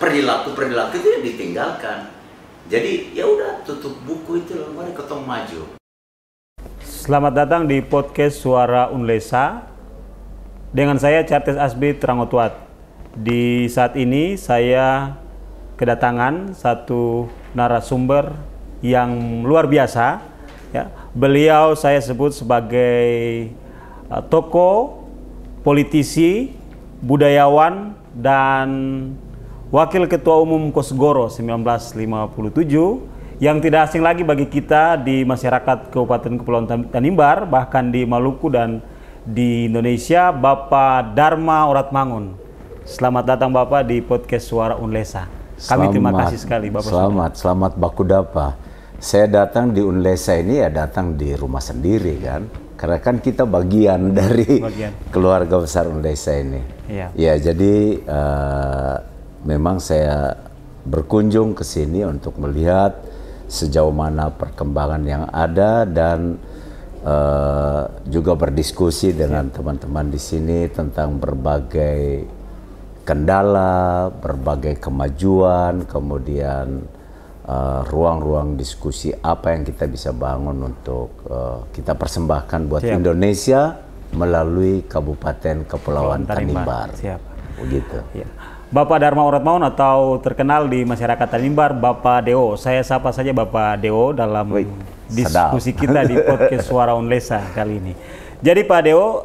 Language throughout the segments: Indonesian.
perilaku itu yang ditinggalkan. Jadi ya udah tutup buku itu, mari ketemu maju. Selamat datang di podcast Suara Unlesa dengan saya Chartes Asbi Trangotuat. Di saat ini saya kedatangan satu narasumber yang luar biasa. Ya, beliau saya sebut sebagai tokoh, politisi, budayawan, dan Wakil Ketua Umum Kosgoro 1957 yang tidak asing lagi bagi kita di masyarakat Kabupaten Kepulauan Tanimbar, bahkan di Maluku dan di Indonesia, Bapak Dharma Oratmangun. Selamat datang Bapak di podcast Suara Unlesa. Kami terima kasih sekali Bapak. Selamat Bakudapa. Saya datang di Unlesa ini ya datang di rumah sendiri kan. Karena kan kita bagian dari keluarga besar Unlesa ini. Iya. Ya, jadi memang saya berkunjung ke sini untuk melihat sejauh mana perkembangan yang ada dan juga berdiskusi dengan teman-teman di sini tentang berbagai kendala, berbagai kemajuan, kemudian ruang-ruang diskusi apa yang kita bisa bangun untuk kita persembahkan buat Indonesia melalui Kabupaten Kepulauan Tanimbar. Begitu. Ya. Bapak Dharma Oratmangun atau terkenal di masyarakat Tanimbar, Bapak Deo. Saya sapa saja Bapak Deo dalam diskusi kita di podcast Suara Unlesa kali ini. Jadi Pak Deo,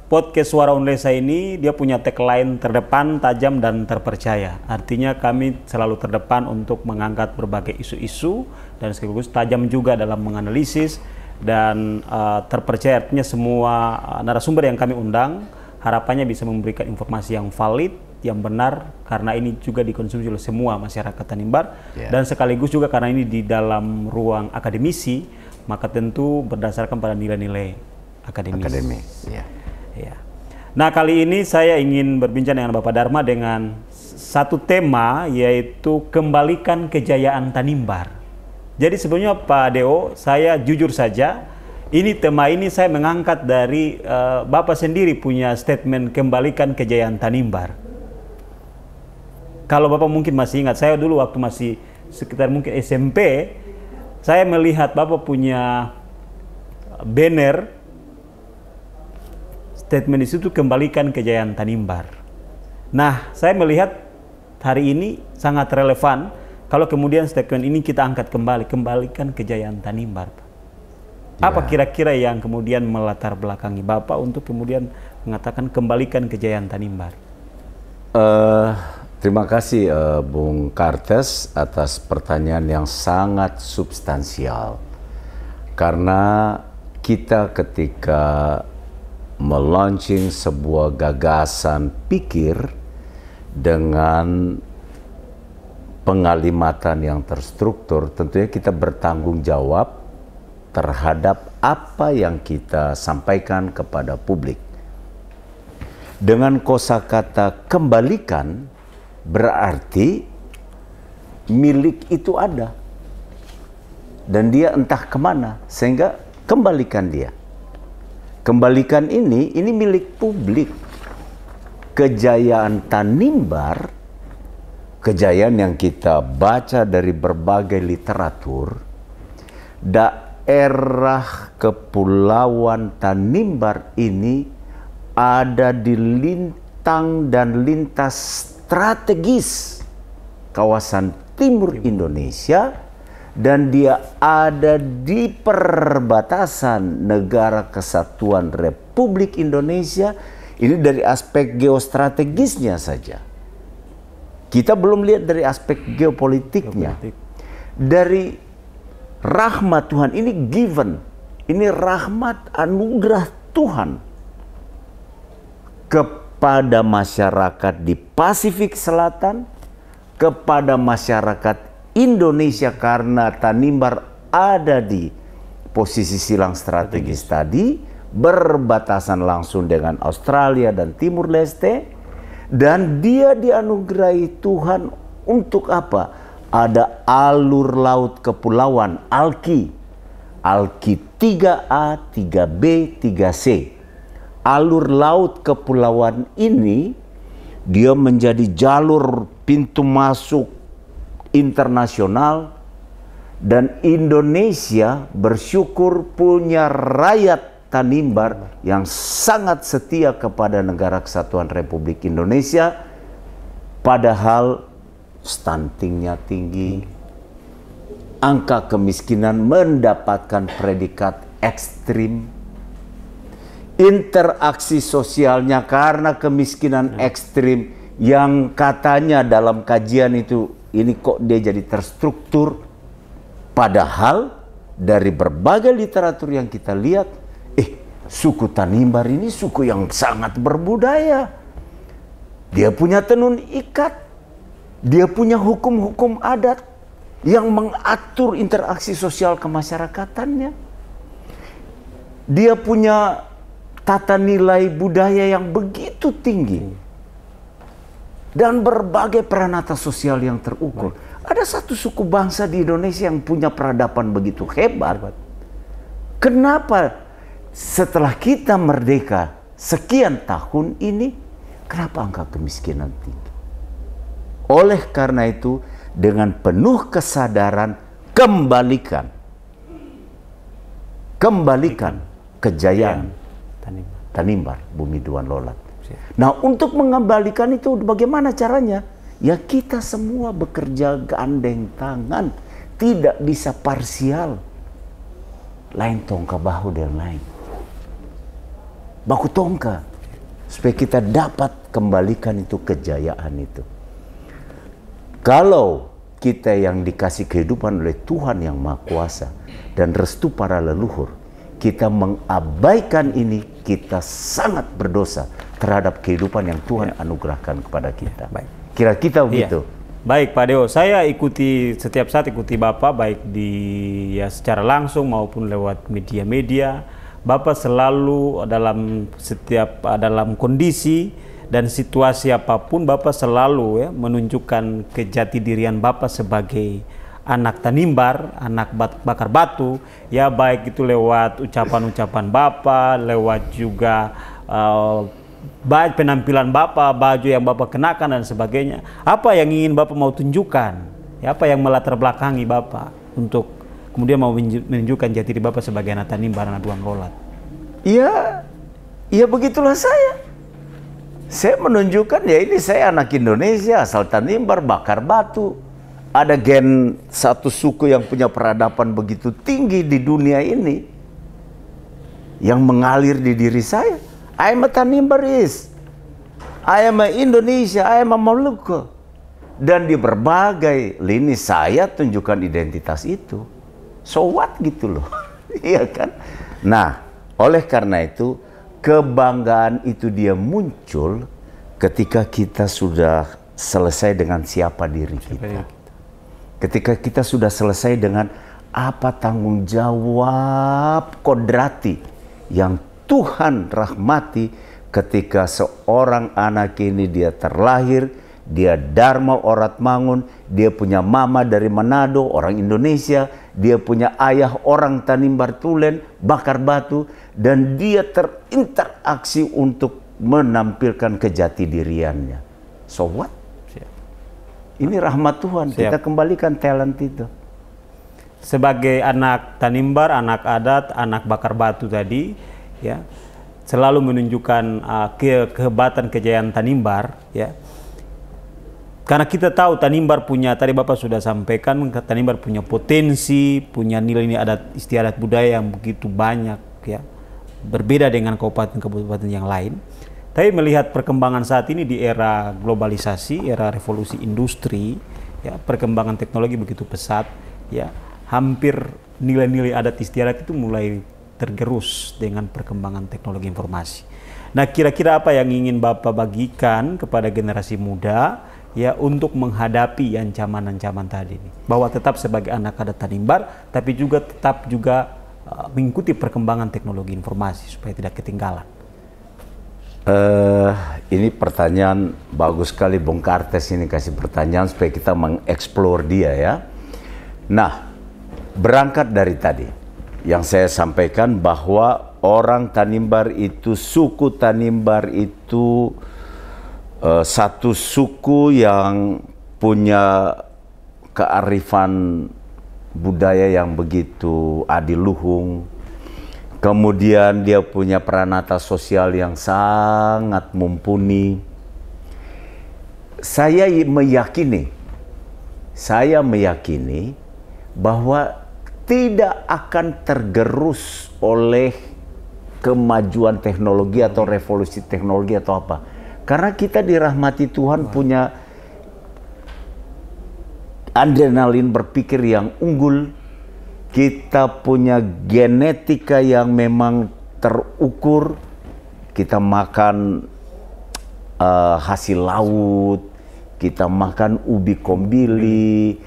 podcast Suara Unlesa ini dia punya tagline terdepan, tajam, dan terpercaya. Artinya kami selalu terdepan untuk mengangkat berbagai isu-isu dan sekaligus tajam juga dalam menganalisis dan terpercaya. Artinya semua narasumber yang kami undang harapannya bisa memberikan informasi yang valid, yang benar, karena ini juga dikonsumsi oleh semua masyarakat Tanimbar, dan sekaligus juga karena ini di dalam ruang akademisi, maka tentu berdasarkan pada nilai-nilai akademis. Ya. Nah, kali ini saya ingin berbincang dengan Bapak Dharma dengan satu tema, yaitu kembalikan kejayaan Tanimbar. Jadi sebenarnya Pak Deo, saya jujur saja, tema ini saya mengangkat dari Bapak sendiri punya statement kembalikan kejayaan Tanimbar. Kalau Bapak mungkin masih ingat, saya dulu waktu masih sekitar mungkin SMP, saya melihat Bapak punya banner statement di situ, kembalikan kejayaan Tanimbar. Nah, saya melihat hari ini sangat relevan kalau kemudian statement ini kita angkat kembali, kembalikan kejayaan Tanimbar. Apa kira-kira yang kemudian melatar belakangi Bapak untuk kemudian mengatakan kembalikan kejayaan Tanimbar? Terima kasih Bung Kartes atas pertanyaan yang sangat substansial. Karena kita ketika melaunching sebuah gagasan pikir dengan pengalimatan yang terstruktur, tentunya kita bertanggung jawab terhadap apa yang kita sampaikan kepada publik. Dengan kosakata kembalikan, berarti milik itu ada dan dia entah kemana, sehingga kembalikan dia. Kembalikan ini milik publik. Kejayaan Tanimbar, kejayaan yang kita baca dari berbagai literatur, daerah Kepulauan Tanimbar ini ada di lintang dan lintas strategis kawasan timur Indonesia, dan dia ada di perbatasan Negara Kesatuan Republik Indonesia. Ini dari aspek geostrategisnya saja. Kita belum lihat dari aspek geopolitiknya. Dari rahmat Tuhan, ini given, ini rahmat anugerah Tuhan kepada masyarakat di Pasifik Selatan, kepada masyarakat Indonesia, karena Tanimbar ada di posisi silang strategis tadi, berbatasan langsung dengan Australia dan Timur Leste, dan dia dianugerahi Tuhan untuk apa? Ada alur laut kepulauan, ALKI 3A, 3B, 3C. Alur laut kepulauan ini dia menjadi jalur pintu masuk internasional, dan Indonesia bersyukur punya rakyat Tanimbar yang sangat setia kepada Negara Kesatuan Republik Indonesia, padahal stuntingnya tinggi, angka kemiskinan mendapatkan predikat ekstrim, interaksi sosialnya karena kemiskinan ekstrim yang katanya dalam kajian itu ini kok dia jadi terstruktur, padahal dari berbagai literatur yang kita lihat, suku Tanimbar ini suku yang sangat berbudaya. Dia punya tenun ikat, dia punya hukum-hukum adat yang mengatur interaksi sosial kemasyarakatannya. Dia punya tata nilai budaya yang begitu tinggi dan berbagai peranata sosial yang terukur. Ada satu suku bangsa di Indonesia yang punya peradaban begitu hebat. Kenapa setelah kita merdeka sekian tahun ini, kenapa angka kemiskinan tinggi? Oleh karena itu, dengan penuh kesadaran, kembalikan kejayaan Tanimbar, Bumi Duan Lolat. Nah, untuk mengembalikan itu bagaimana caranya? Ya kita semua bekerja gandeng tangan, tidak bisa parsial. Lain tongka bahu dan lain. Baku tongka, supaya kita dapat kembalikan itu kejayaan itu. Kalau kita yang dikasih kehidupan oleh Tuhan yang Maha Kuasa dan restu para leluhur, kita mengabaikan ini, kita sangat berdosa terhadap kehidupan yang Tuhan anugerahkan kepada kita. Kira kita begitu. Baik Pak Deo, saya setiap saat ikuti Bapak baik secara langsung maupun lewat media-media. Bapak selalu dalam kondisi dan situasi apapun, Bapak selalu menunjukkan kejati dirian Bapak sebagai anak Tanimbar, anak bakar batu, baik itu lewat ucapan-ucapan Bapak, lewat juga baik penampilan Bapak, baju yang Bapak kenakan dan sebagainya. Apa yang ingin Bapak mau tunjukkan? Apa yang melatar belakangi Bapak untuk kemudian mau menunjukkan jati diri Bapak sebagai anak Tanimbar, anak Duan Lolat? Ya begitulah saya. Saya menunjukkan ini saya anak Indonesia, asal Tanimbar, bakar batu. Ada gen satu suku yang punya peradaban begitu tinggi di dunia ini yang mengalir di diri saya. I am a Tanimbaris, I am a Indonesia, I am a Maluku. Dan di berbagai lini saya tunjukkan identitas itu. So what gitu loh. Iya kan? Nah, oleh karena itu kebanggaan itu dia muncul ketika kita sudah selesai dengan siapa diri kita. Ketika kita sudah selesai dengan apa tanggung jawab kodrati yang Tuhan rahmati ketika seorang anak ini dia terlahir, dia Dharma Orat Mangun, dia punya mama dari Manado, orang Indonesia, dia punya ayah orang Tanimbar Tulen, bakar batu, dan dia terinteraksi untuk menampilkan kejati diriannya. So what? Ini rahmat Tuhan, kita kembalikan talent itu. Sebagai anak Tanimbar, anak adat, anak bakar batu tadi, selalu menunjukkan kehebatan kejayaan Tanimbar, Karena kita tahu Tanimbar punya, tadi Bapak sudah sampaikan, Tanimbar punya potensi, punya nilai-nilai adat istiadat budaya yang begitu banyak, berbeda dengan kabupaten-kabupaten yang lain. Tapi melihat perkembangan saat ini di era globalisasi, era revolusi industri, perkembangan teknologi begitu pesat, hampir nilai-nilai adat istiadat itu mulai tergerus dengan perkembangan teknologi informasi. Nah, kira-kira apa yang ingin Bapak bagikan kepada generasi muda untuk menghadapi ancaman-ancaman tadi ini? Bahwa tetap sebagai anak adat Tanimbar, tapi juga tetap mengikuti perkembangan teknologi informasi supaya tidak ketinggalan. Ini pertanyaan bagus sekali, Bung Kartes ini kasih pertanyaan supaya kita mengeksplor dia ya. Nah, berangkat dari tadi yang saya sampaikan bahwa orang Tanimbar itu, suku Tanimbar itu satu suku yang punya kearifan budaya yang begitu adiluhung. Kemudian dia punya peranata sosial yang sangat mumpuni. Saya meyakini bahwa tidak akan tergerus oleh kemajuan teknologi atau revolusi teknologi atau apa. Karena kita dirahmati Tuhan punya adrenalin berpikir yang unggul. Kita punya genetika yang memang terukur. Kita makan hasil laut, kita makan ubi kombili,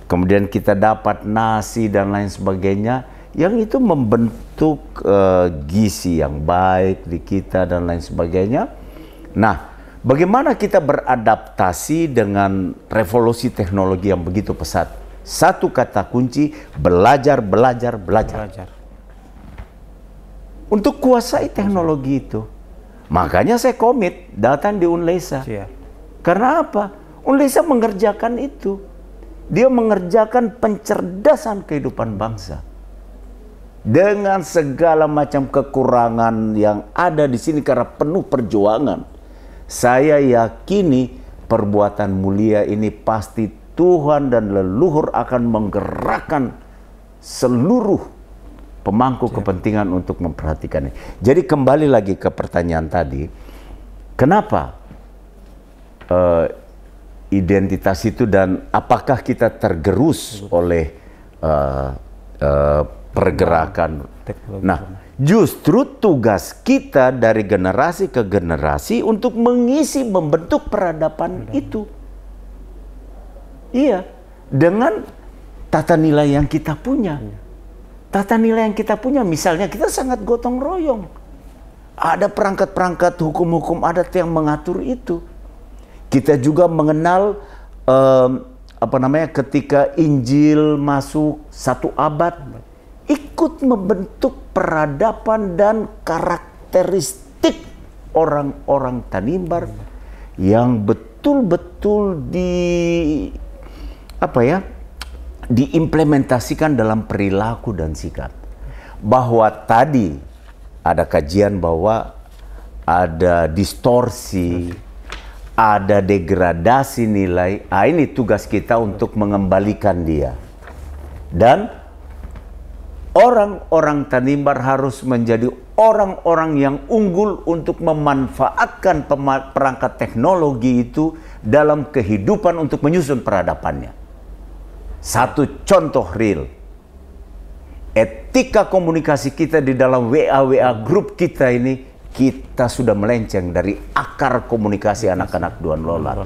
kemudian kita dapat nasi dan lain sebagainya, yang itu membentuk gizi yang baik di kita dan lain sebagainya. Nah, bagaimana kita beradaptasi dengan revolusi teknologi yang begitu pesat? Satu kata kunci, belajar. Untuk kuasai teknologi itu. Makanya saya komit datang di Unlesa. Karena apa? Unlesa mengerjakan itu. Dia mengerjakan pencerdasan kehidupan bangsa. Dengan segala macam kekurangan yang ada di sini karena penuh perjuangan. Saya yakini perbuatan mulia ini pasti Tuhan dan leluhur akan menggerakkan seluruh pemangku kepentingan untuk memperhatikannya. Jadi kembali lagi ke pertanyaan tadi, kenapa identitas itu dan apakah kita tergerus oleh pergerakan teknologi? Nah, justru tugas kita dari generasi ke generasi untuk mengisi, membentuk peradaban itu. Iya, dengan tata nilai yang kita punya. Tata nilai yang kita punya, misalnya kita sangat gotong royong. Ada perangkat-perangkat hukum-hukum adat yang mengatur itu. Kita juga mengenal ketika Injil masuk 1 abad, ikut membentuk peradaban dan karakteristik orang-orang Tanimbar yang betul-betul diimplementasikan dalam perilaku dan sikap. Bahwa tadi ada kajian bahwa ada distorsi, ada degradasi nilai. Ini tugas kita untuk mengembalikan dia. Dan orang-orang Tanimbar harus menjadi orang-orang yang unggul untuk memanfaatkan perangkat teknologi itu dalam kehidupan untuk menyusun peradabannya. Satu contoh real, etika komunikasi kita di dalam WA grup kita ini, kita sudah melenceng dari akar komunikasi anak-anak Duan Lolat.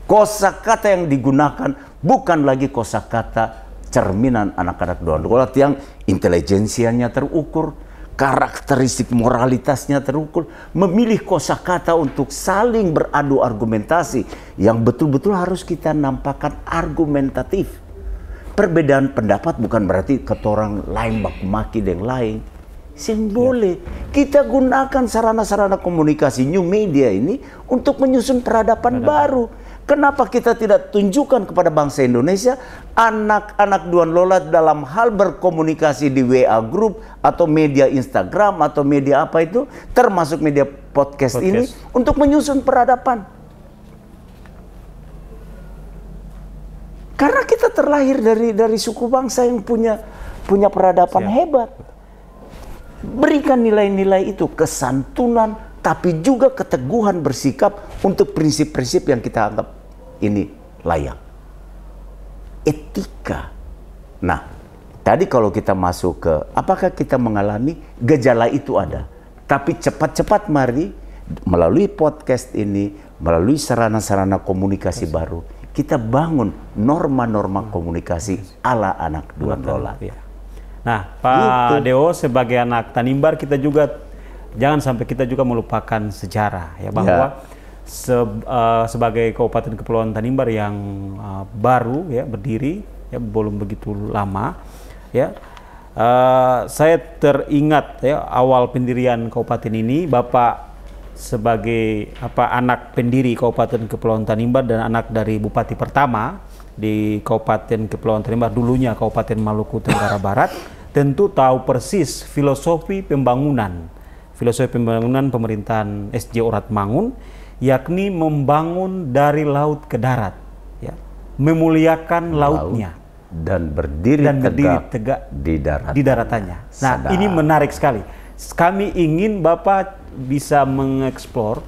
Kosakata yang digunakan bukan lagi kosakata cerminan anak-anak Duan Lolat yang intelijensianya terukur, karakteristik moralitasnya terukur, memilih kosakata untuk saling beradu argumentasi yang betul-betul harus kita nampakkan argumentatif. Perbedaan pendapat bukan berarti ketorang lain baku maki dan lain. Sing boleh. Kita gunakan sarana-sarana komunikasi new media ini untuk menyusun peradaban baru. Kenapa kita tidak tunjukkan kepada bangsa Indonesia anak-anak Duan Lolat dalam hal berkomunikasi di WA group atau media Instagram atau media apa itu, termasuk media podcast ini untuk menyusun peradaban. Karena kita terlahir dari suku bangsa yang punya peradaban hebat. Berikan nilai-nilai itu, kesantunan, tapi juga keteguhan bersikap untuk prinsip-prinsip yang kita anggap ini layak. Etika. Nah, tadi kalau kita masuk ke, apakah kita mengalami gejala itu ada? Tapi cepat-cepat mari, melalui podcast ini, melalui sarana-sarana komunikasi baru, kita bangun norma-norma komunikasi ala anak Duan Lolat. Nah, Pak Deo sebagai anak Tanimbar, kita juga jangan sampai kita juga melupakan sejarah ya, bahwa sebagai Kabupaten Kepulauan Tanimbar yang baru ya berdiri ya, belum begitu lama ya. Saya teringat ya awal pendirian kabupaten ini, Bapak sebagai anak pendiri Kabupaten Kepulauan Tanimbar dan anak dari Bupati pertama di Kabupaten Kepulauan Tanimbar, dulunya Kabupaten Maluku Tenggara Barat, tentu tahu persis filosofi pembangunan pemerintahan SJ Oratmangun, yakni membangun dari laut ke darat, ya, memuliakan lautnya dan berdiri tegak di daratannya. Nah, ini menarik sekali. Kami ingin Bapak bisa mengeksplor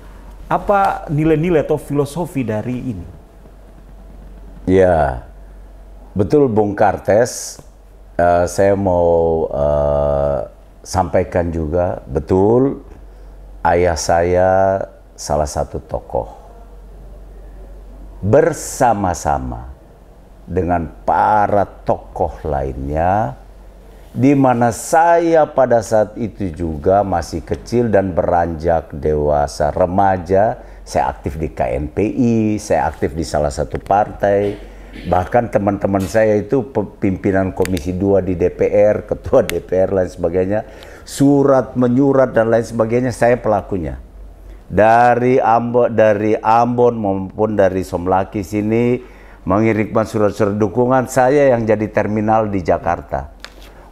apa nilai-nilai atau filosofi dari ini. Ya, betul Bung Kartes. Saya mau sampaikan juga, betul ayah saya salah satu tokoh. Bersama-sama dengan para tokoh lainnya, di mana saya pada saat itu juga masih kecil dan beranjak dewasa remaja, saya aktif di KNPI, saya aktif di salah satu partai, bahkan teman-teman saya itu pimpinan Komisi 2 di DPR, ketua DPR, lain sebagainya, surat menyurat dan lain sebagainya, saya pelakunya. Dari Ambon maupun dari Somlaki sini, mengirimkan surat-surat dukungan, saya yang jadi terminal di Jakarta.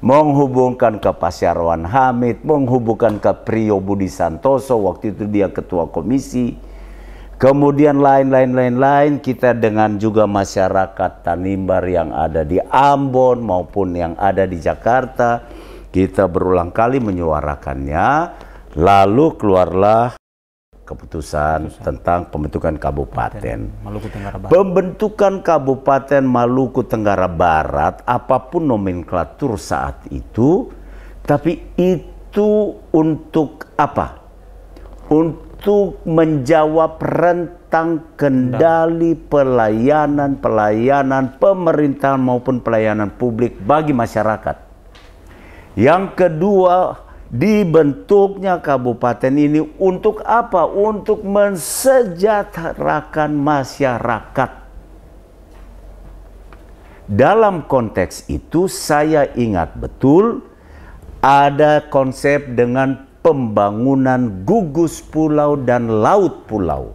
Menghubungkan ke Pak Syarwan Hamid, menghubungkan ke Priyo Budi Santoso, waktu itu dia ketua komisi. Kemudian lain-lain kita dengan juga masyarakat Tanimbar yang ada di Ambon maupun yang ada di Jakarta, kita berulang kali menyuarakannya. Lalu keluarlah keputusan tentang pembentukan Kabupaten Maluku Tenggara Barat. Pembentukan Kabupaten Maluku Tenggara Barat, apapun nomenklatur saat itu, tapi itu untuk apa? Untuk menjawab rentang kendali pelayanan pemerintahan maupun pelayanan publik bagi masyarakat. Yang kedua, dibentuknya kabupaten ini untuk apa? Untuk mensejahterakan masyarakat. Dalam konteks itu saya ingat betul ada konsep dengan pembangunan gugus pulau dan laut pulau.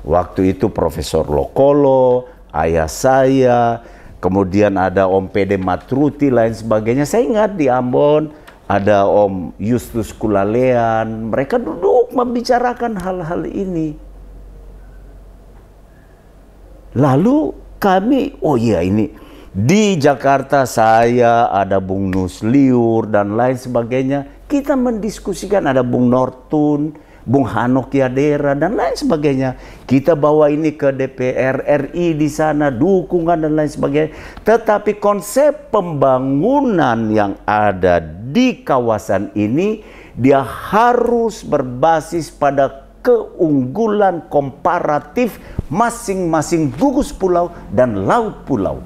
Waktu itu Profesor Lokolo, ayah saya, kemudian ada Om Pede Matruti, lain sebagainya. Saya ingat di Ambon ada Om Justus Kulalean, mereka duduk membicarakan hal-hal ini. Lalu kami, oh iya ini, di Jakarta saya ada Bung Nusliur dan lain sebagainya. Kita mendiskusikan, ada Bung Nortun, Bung Hanok Yadera dan lain sebagainya. Kita bawa ini ke DPR RI di sana, dukungan dan lain sebagainya. Tetapi konsep pembangunan yang ada di kawasan ini, dia harus berbasis pada keunggulan komparatif masing-masing gugus pulau dan laut pulau.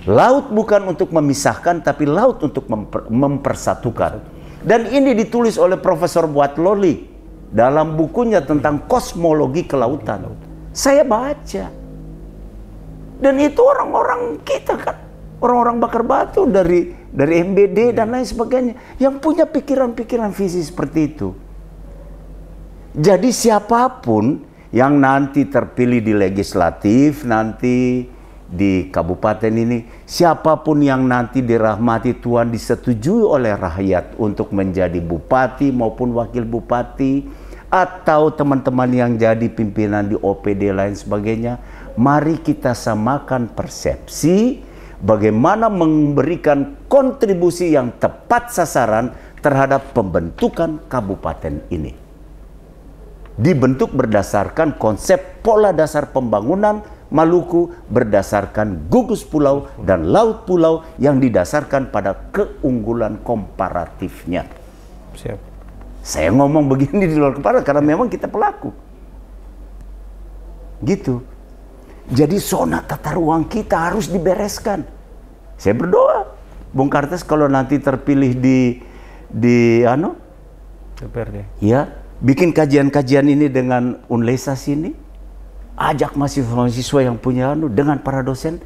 Laut bukan untuk memisahkan, tapi laut untuk mempersatukan. Dan ini ditulis oleh Profesor Buatloli dalam bukunya tentang kosmologi kelautan. Saya baca. Dan itu orang-orang kita kan, orang-orang bakar batu dari MBD dan lain sebagainya, yang punya pikiran-pikiran visi seperti itu. Jadi siapapun yang nanti terpilih di legislatif, nanti di kabupaten ini, siapapun yang nanti dirahmati Tuhan, disetujui oleh rakyat untuk menjadi bupati maupun wakil bupati, atau teman-teman yang jadi pimpinan di OPD lain sebagainya, mari kita samakan persepsi bagaimana memberikan kontribusi yang tepat sasaran terhadap pembentukan kabupaten ini. Dibentuk berdasarkan konsep pola dasar pembangunan Maluku, berdasarkan gugus pulau dan laut pulau yang didasarkan pada keunggulan komparatifnya. Siap. Saya ngomong begini di luar kepala karena memang kita pelaku. Gitu. Jadi zona tata ruang kita harus dibereskan. Saya berdoa, Bung Kartes kalau nanti terpilih di DPRD. Ya, bikin kajian-kajian ini dengan Unlesa sini. Ajak mahasiswa-mahasiswa yang punya dengan para dosen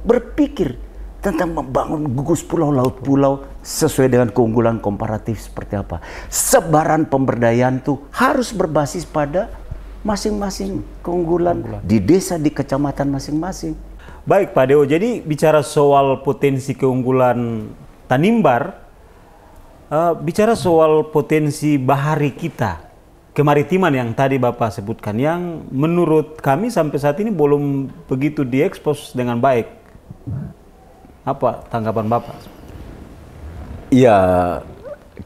berpikir tentang membangun gugus pulau, laut pulau sesuai dengan keunggulan komparatif seperti apa. Sebaran pemberdayaan tuh harus berbasis pada masing-masing keunggulan di desa, di kecamatan masing-masing. Baik Pak Deo, jadi bicara soal potensi keunggulan Tanimbar, bicara soal potensi bahari kita, kemaritiman yang tadi Bapak sebutkan, yang menurut kami sampai saat ini belum begitu diekspos dengan baik. Apa tanggapan Bapak? Ya,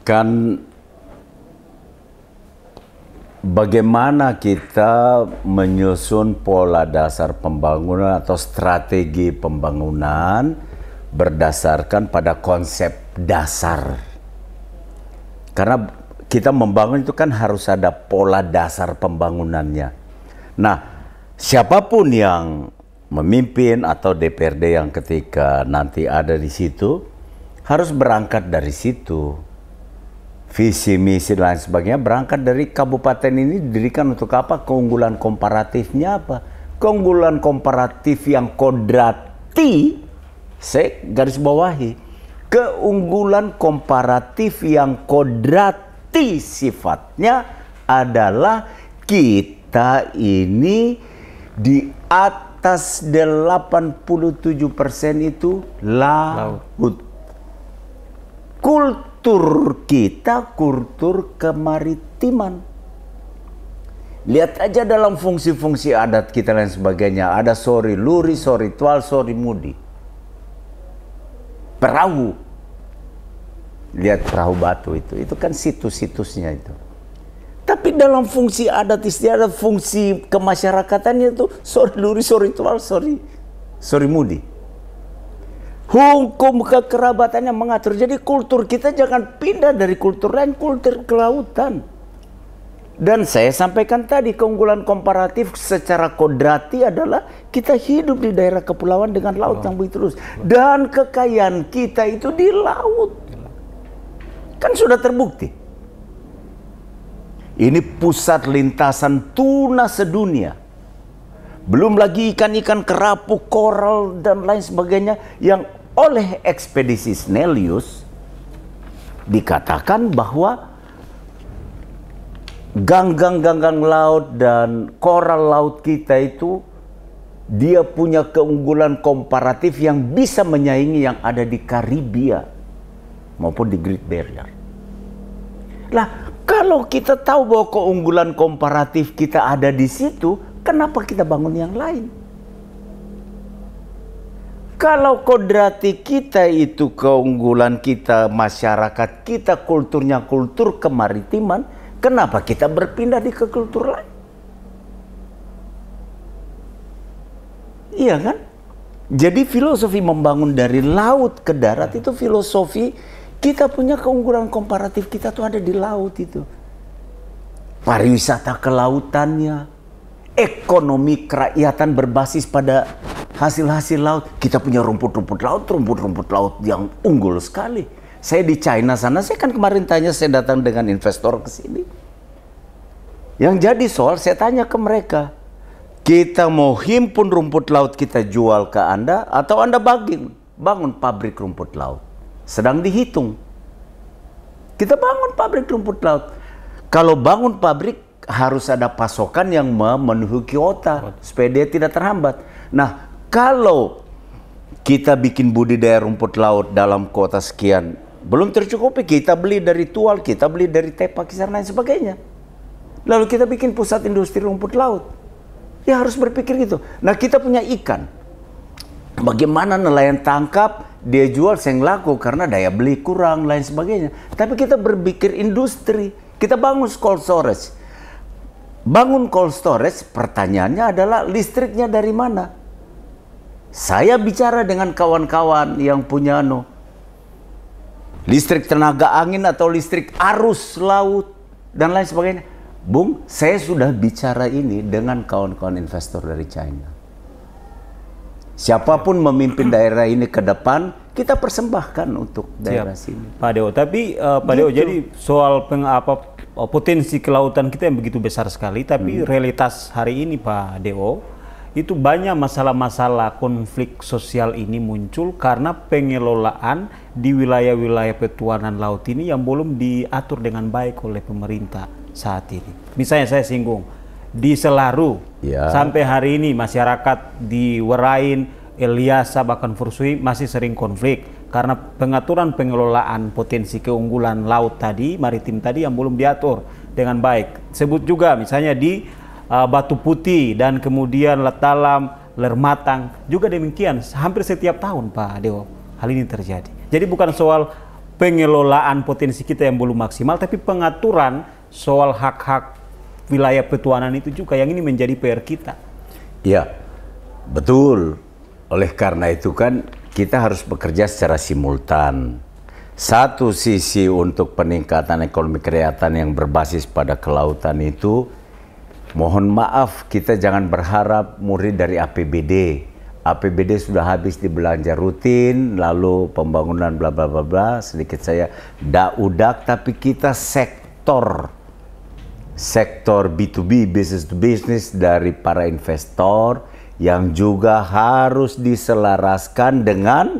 kan bagaimana kita menyusun pola dasar pembangunan atau strategi pembangunan berdasarkan pada konsep dasar. Karena kita membangun itu kan harus ada pola dasar pembangunannya. Nah, siapapun yang memimpin atau DPRD yang ketika nanti ada di situ harus berangkat dari situ. Visi, misi, dan lain sebagainya berangkat dari kabupaten ini didirikan untuk apa? Keunggulan komparatifnya apa? Keunggulan komparatif yang kodrati, saya garis bawahi. Keunggulan komparatif yang kodrati sifatnya adalah kita ini di atas 87% itu laut. Kultur kita, kultur kemaritiman. Lihat aja dalam fungsi-fungsi adat kita dan sebagainya. Ada sori luri, sori tual, sori mudi. Perahu. Lihat perahu batu itu kan situs-situsnya itu. Tapi dalam fungsi adat istiadat, fungsi kemasyarakatannya itu sori luri, sori tual, sori mudi. Hukum kekerabatannya mengatur. Jadi kultur kita jangan pindah dari kultur lain, kultur kelautan. Dan saya sampaikan tadi, keunggulan komparatif secara kodrati adalah kita hidup di daerah kepulauan dengan laut yang begitu luas. Dan kekayaan kita itu di laut. Kan sudah terbukti. Ini pusat lintasan tuna sedunia. Belum lagi ikan-ikan kerapu, koral, dan lain sebagainya yang oleh ekspedisi Snellius dikatakan bahwa ganggang-ganggang laut dan koral laut kita itu dia punya keunggulan komparatif yang bisa menyaingi yang ada di Karibia maupun di Great Barrier. Lah, kalau kita tahu bahwa keunggulan komparatif kita ada di situ, kenapa kita bangun yang lain? Kalau kodrati kita itu keunggulan kita, masyarakat kita, kulturnya kultur kemaritiman, kenapa kita berpindah ke kultur lain? Iya kan? Jadi filosofi membangun dari laut ke darat itu filosofi kita punya keunggulan komparatif kita tuh ada di laut itu. Pariwisata kelautannya, ekonomi kerakyatan berbasis pada hasil-hasil laut. Kita punya rumput-rumput laut yang unggul sekali. Saya di China sana, saya kan kemarin tanya, saya datang dengan investor ke sini. Yang jadi soal, saya tanya ke mereka, kita mau himpun rumput laut kita jual ke Anda, atau Anda bangun pabrik rumput laut? Sedang dihitung. Kita bangun pabrik rumput laut. Kalau bangun pabrik, harus ada pasokan yang memenuhi kuota supaya dia tidak terhambat. Nah, kalau kita bikin budidaya rumput laut dalam kuota sekian, belum tercukupi, kita beli dari tual, kita beli dari tepak, dan lain sebagainya. Lalu kita bikin pusat industri rumput laut. Ya harus berpikir gitu. Nah, kita punya ikan. Bagaimana nelayan tangkap, dia jual sayang laku karena daya beli kurang, lain sebagainya. Tapi kita berpikir industri, kita bangun cold storage. Bangun cold storage, pertanyaannya adalah listriknya dari mana? Saya bicara dengan kawan-kawan yang punya listrik tenaga angin atau listrik arus laut dan lain sebagainya. Bung, saya sudah bicara ini dengan kawan-kawan investor dari China. Siapapun memimpin daerah ini ke depan, kita persembahkan untuk daerah sini. Pak Deo, tapi Pak Deo, jadi soal potensi kelautan kita yang begitu besar sekali, tapi realitas hari ini Pak Deo, itu banyak masalah-masalah konflik sosial ini muncul karena pengelolaan di wilayah-wilayah petuanan laut ini yang belum diatur dengan baik oleh pemerintah saat ini. Misalnya saya singgung, di Selaru, sampai hari ini masyarakat di Werain, Eliasa, bahkan Fursui masih sering konflik karena pengaturan pengelolaan potensi keunggulan laut tadi, maritim tadi yang belum diatur dengan baik. Sebut juga misalnya di Batu Putih dan kemudian Letalam, Lermatang juga demikian. Hampir setiap tahun Pak Deo hal ini terjadi. Jadi bukan soal pengelolaan potensi kita yang belum maksimal, tapi pengaturan soal hak-hak wilayah petuanan itu juga yang ini menjadi PR kita. Iya, betul. Oleh karena itu kan kita harus bekerja secara simultan. Satu sisi untuk peningkatan ekonomi kerakyatan yang berbasis pada kelautan itu, mohon maaf, kita jangan berharap murni dari APBD. APBD sudah habis di belanja rutin, lalu pembangunan bla bla bla bla, sedikit saya daudak, tapi kita sektor B2B, business to business dari para investor yang juga harus diselaraskan dengan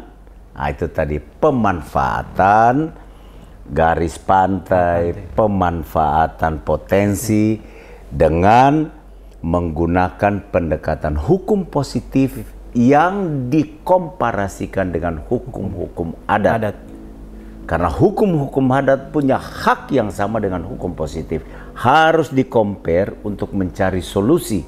itu tadi pemanfaatan garis pantai, pemanfaatan potensi dengan menggunakan pendekatan hukum positif yang dikomparasikan dengan hukum-hukum adat. Karena hukum-hukum adat punya hak yang sama dengan hukum positif. Harus di-compare untuk mencari solusi.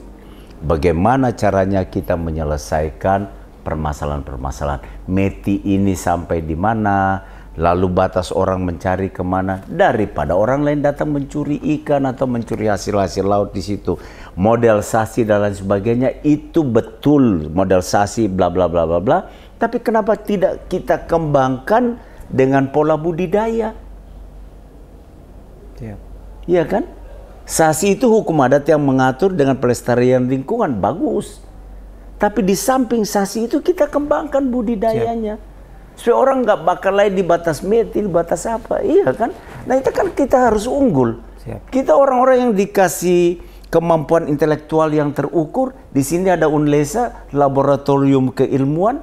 Bagaimana caranya kita menyelesaikan permasalahan-permasalahan. Meti ini sampai di mana? Lalu batas orang mencari kemana, daripada orang lain datang mencuri ikan atau mencuri hasil-hasil laut di situ. Model sasi dan lain sebagainya itu betul, model sasi bla bla bla bla bla. Tapi kenapa tidak kita kembangkan dengan pola budidaya? Iya kan? Sasi itu hukum adat yang mengatur dengan pelestarian lingkungan, bagus. Tapi di samping sasi itu kita kembangkan budidayanya. Supaya orang nggak bakal lain di batas meti, di batas apa, iya kan? Nah itu kan kita harus unggul. Kita orang-orang yang dikasih kemampuan intelektual yang terukur. Di sini ada Unlesa, laboratorium keilmuan,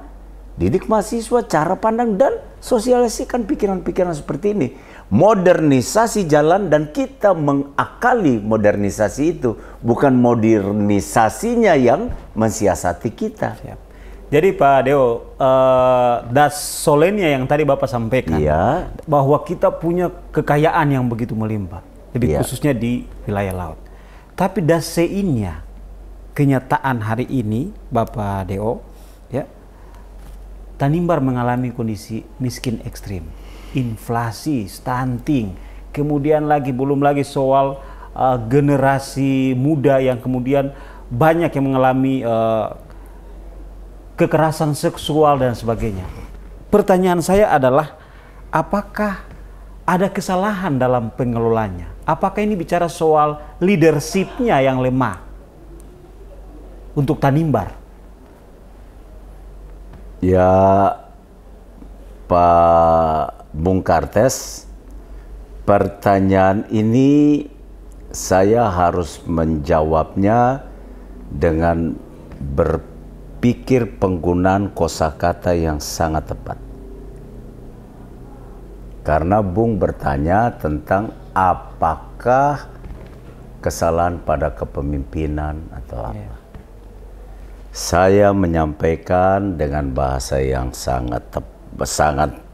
didik mahasiswa, cara pandang dan sosialisasikan pikiran-pikiran seperti ini. Modernisasi jalan dan kita mengakali modernisasi itu, bukan modernisasinya yang mensiasati kita. Jadi Pak Deo, das solennya yang tadi Bapak sampaikan, bahwa kita punya kekayaan yang begitu melimpah, lebih khususnya di wilayah laut. Tapi das seinnya, kenyataan hari ini Bapak Deo, ya, Tanimbar mengalami kondisi miskin ekstrim, inflasi, stunting, kemudian belum lagi soal generasi muda yang kemudian banyak yang mengalami kekerasan seksual dan sebagainya. Pertanyaan saya adalah, apakah ada kesalahan dalam pengelolanya? Apakah ini bicara soal leadership-nya yang lemah untuk Tanimbar? Ya, Pak Bung Kartes, pertanyaan ini saya harus menjawabnya dengan berpikir penggunaan kosakata yang sangat tepat. Karena Bung bertanya tentang apakah kesalahan pada kepemimpinan atau apa. Saya menyampaikan dengan bahasa yang sangat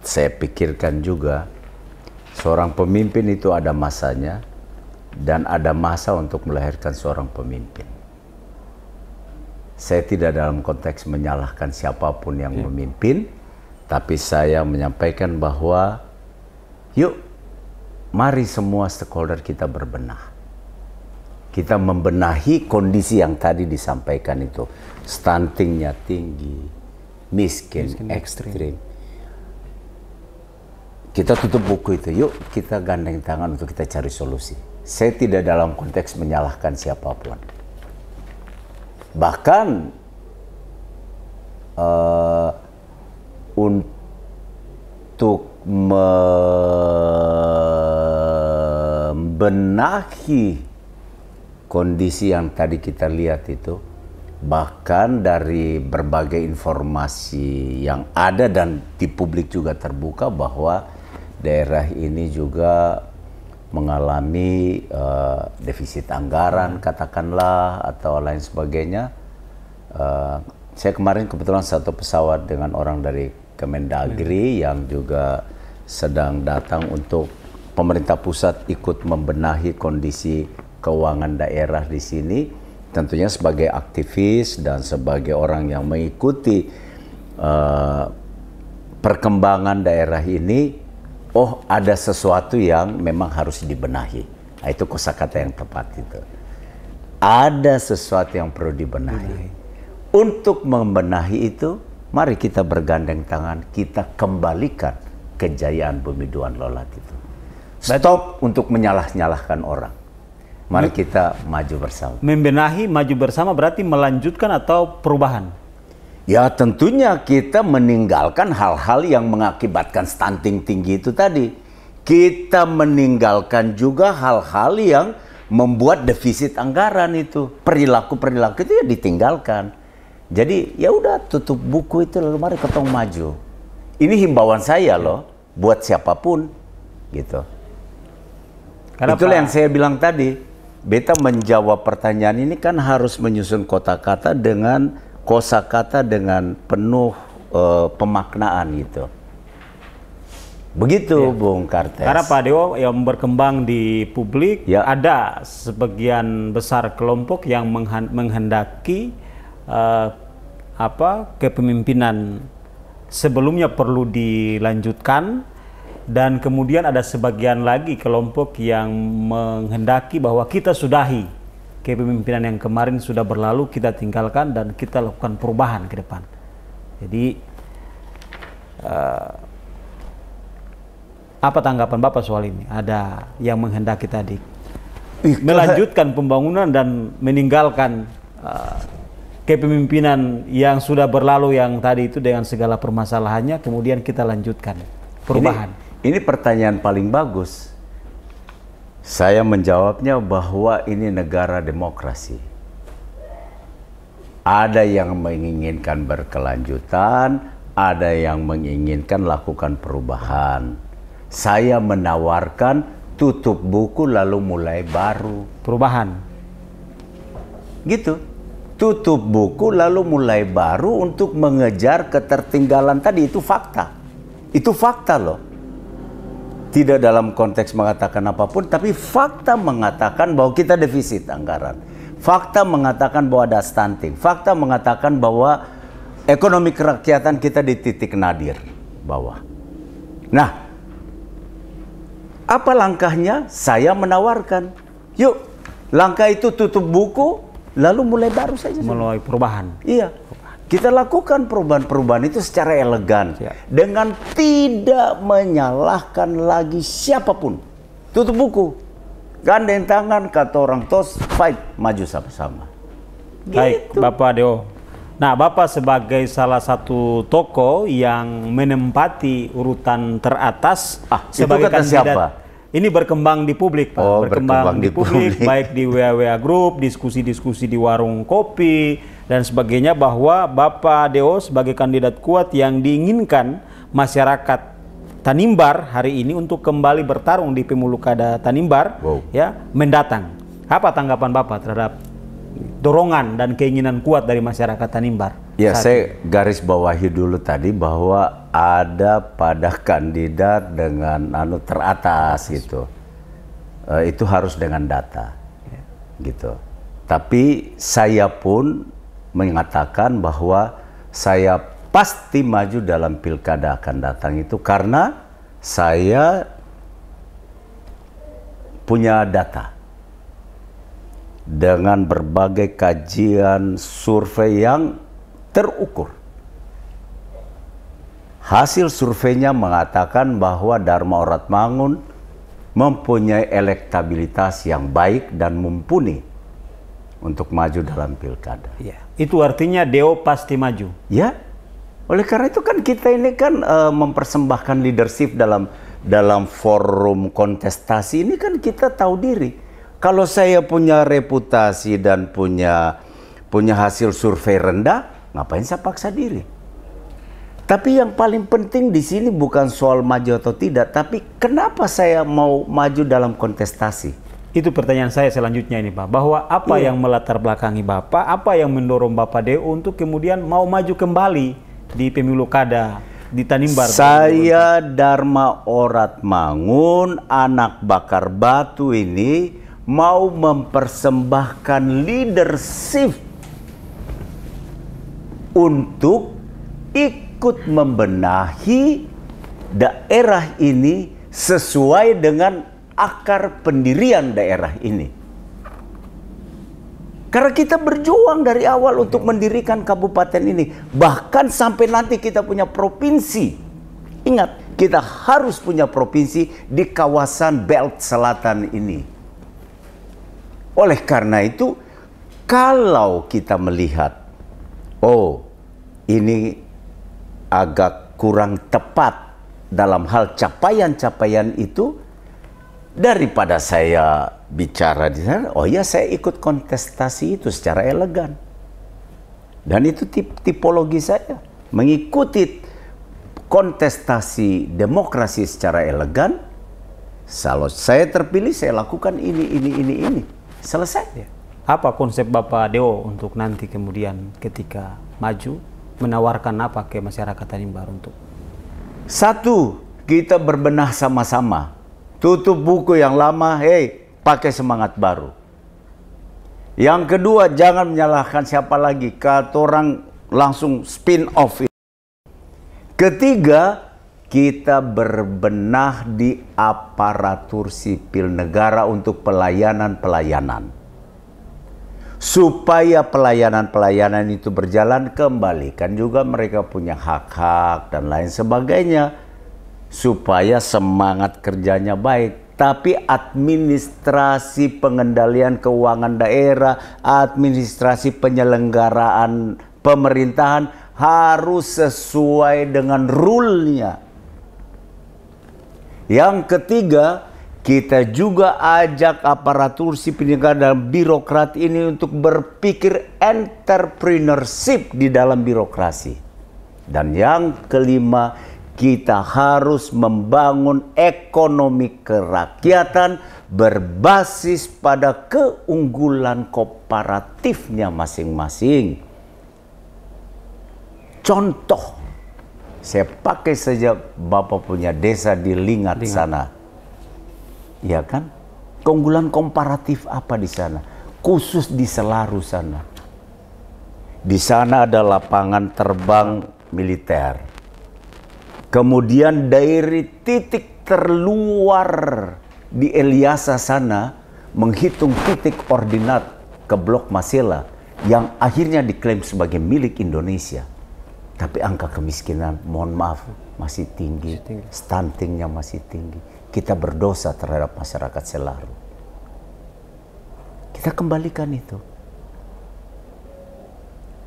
saya pikirkan juga. Seorang pemimpin itu ada masanya dan ada masa untuk melahirkan seorang pemimpin. Saya tidak dalam konteks menyalahkan siapapun yang memimpin, tapi saya menyampaikan bahwa yuk, mari semua stakeholder kita berbenah. Kita membenahi kondisi yang tadi disampaikan itu. Stuntingnya tinggi, miskin ekstrim. Kita tutup buku itu, yuk kita gandeng tangan untuk kita cari solusi. Saya tidak dalam konteks menyalahkan siapapun. Bahkan untuk membenahi kondisi yang tadi kita lihat itu, Bahkan dari berbagai informasi yang ada dan di publik juga terbuka bahwa daerah ini juga mengalami defisit anggaran katakanlah atau lain sebagainya. Saya kemarin kebetulan satu pesawat dengan orang dari Kemendagri yang juga sedang datang untuk pemerintah pusat ikut membenahi kondisi keuangan daerah di sini. Tentunya sebagai aktivis dan sebagai orang yang mengikuti perkembangan daerah ini, oh ada sesuatu yang memang harus dibenahi. Nah, itu kosakata yang tepat itu. Ada sesuatu yang perlu dibenahi. Untuk membenahi itu, mari kita bergandeng tangan, kita kembalikan kejayaan Bumi Duan Lolat itu. Stop untuk menyalah-nyalahkan orang. Mari kita maju bersama. Membenahi, maju bersama berarti melanjutkan atau perubahan? Ya tentunya kita meninggalkan hal-hal yang mengakibatkan stunting tinggi itu tadi. Kita meninggalkan juga hal-hal yang membuat defisit anggaran itu. Perilaku-perilaku itu ya ditinggalkan. Jadi ya udah tutup buku itu lalu mari ketong maju. Ini himbauan saya loh buat siapapun gitu. Kenapa? Itulah yang saya bilang tadi. Beta menjawab pertanyaan ini kan harus menyusun kosakata dengan penuh pemaknaan gitu. Begitu ya. Bung Kartes. Karena Pak Dewo yang berkembang di publik ya. Ada sebagian besar kelompok yang menghendaki kepemimpinan sebelumnya perlu dilanjutkan. Dan kemudian ada sebagian lagi kelompok yang menghendaki bahwa kita sudahi kepemimpinan yang kemarin sudah berlalu, kita tinggalkan dan kita lakukan perubahan ke depan. Jadi apa tanggapan Bapak soal ini? Ada yang menghendaki tadi melanjutkan pembangunan dan meninggalkan kepemimpinan yang sudah berlalu yang tadi itu dengan segala permasalahannya, kemudian kita lanjutkan perubahan. Ini pertanyaan paling bagus. Saya menjawabnya bahwa ini negara demokrasi. Ada yang menginginkan berkelanjutan, ada yang menginginkan lakukan perubahan. Saya menawarkan tutup buku lalu mulai baru. Perubahan. Gitu. Tutup buku lalu mulai baru untuk mengejar ketertinggalan tadi. Itu fakta. Itu fakta loh. Tidak dalam konteks mengatakan apapun, tapi fakta mengatakan bahwa kita defisit anggaran. Fakta mengatakan bahwa ada stunting. Fakta mengatakan bahwa ekonomi kerakyatan kita di titik nadir bawah. Nah, apa langkahnya? Saya menawarkan, yuk langkah itu tutup buku, lalu mulai baru saja. Mulai perubahan. Iya. Kita lakukan perubahan-perubahan itu secara elegan. Dengan tidak menyalahkan lagi siapapun. Tutup buku. Gandeng tangan, kata orang tos, fight, maju sama-sama. Baik, gitu. Bapak Dewo. Nah, Bapak sebagai salah satu tokoh yang menempati urutan teratas sebagai kandidat. Siapa? Ini berkembang di publik, Pak. Oh, berkembang di publik. Baik di WA Group, diskusi-diskusi di warung kopi, dan sebagainya, bahwa Bapak Dewo sebagai kandidat kuat yang diinginkan masyarakat Tanimbar hari ini untuk kembali bertarung di Pemilu Kada Tanimbar ya mendatang. Apa tanggapan Bapak terhadap dorongan dan keinginan kuat dari masyarakat Tanimbar? Ya, saya garis bawahi dulu tadi bahwa ada pada kandidat dengan teratas gitu. Itu harus dengan data. Gitu. Tapi saya pun mengatakan bahwa saya pasti maju dalam pilkada akan datang itu karena saya punya data dengan berbagai kajian survei yang terukur. Hasil surveinya mengatakan bahwa Dharma Oratmangun mempunyai elektabilitas yang baik dan mumpuni untuk maju dalam pilkada. Ya. Itu artinya Dewo pasti maju. Ya, oleh karena itu kan kita ini kan mempersembahkan leadership dalam forum kontestasi ini kan kita tahu diri. Kalau saya punya reputasi dan punya punya hasil survei rendah, ngapain saya paksa diri? Tapi yang paling penting di sini bukan soal maju atau tidak, tapi kenapa saya mau maju dalam kontestasi? Itu pertanyaan saya selanjutnya ini Pak, bahwa apa yang melatar belakangi Bapak, apa yang mendorong Bapak Deo untuk kemudian mau maju kembali di pemilu kada di Tanimbar? Saya Dharma Oratmangun, anak bakar batu ini mau mempersembahkan leadership untuk ikut membenahi daerah ini sesuai dengan akar pendirian daerah ini. Karena kita berjuang dari awal untuk mendirikan kabupaten ini. Bahkan sampai nanti kita punya provinsi. Ingat, kita harus punya provinsi di kawasan Belt Selatan ini. Oleh karena itu, kalau kita melihat, oh, ini agak kurang tepat dalam hal capaian-capaian itu, daripada saya bicara di sana, oh ya saya ikut kontestasi itu secara elegan. Dan itu tipologi saya, mengikuti kontestasi demokrasi secara elegan. Kalau saya terpilih, saya lakukan ini. Selesai. Apa konsep Bapak Deo untuk nanti kemudian ketika maju, menawarkan apa ke masyarakat Tanimbar untuk? Satu, kita berbenah sama-sama. Tutup buku yang lama, pakai semangat baru. Yang kedua, jangan menyalahkan siapa lagi. Kata orang langsung spin off. Ketiga, kita berbenah di aparatur sipil negara untuk pelayanan-pelayanan. Supaya pelayanan-pelayanan itu berjalan, kembalikan juga mereka punya hak-hak dan lain sebagainya. Supaya semangat kerjanya baik. Tapi administrasi pengendalian keuangan daerah, administrasi penyelenggaraan pemerintahan harus sesuai dengan rule-nya. Yang ketiga, kita juga ajak aparatur sipil negara dan birokrat ini untuk berpikir entrepreneurship di dalam birokrasi. Dan yang kelima, kita harus membangun ekonomi kerakyatan berbasis pada keunggulan kooperatifnya masing-masing. Contoh, saya pakai saja Bapak punya desa di Lingat sana. Ya kan? Keunggulan komparatif apa di sana? Khusus di Selaru sana. Di sana ada lapangan terbang militer. Kemudian dari titik terluar di Eliasa sana menghitung titik ordinat ke Blok Masela yang akhirnya diklaim sebagai milik Indonesia. Tapi angka kemiskinan, mohon maaf, masih tinggi. Stuntingnya masih tinggi. Kita berdosa terhadap masyarakat Selaru. Kita kembalikan itu.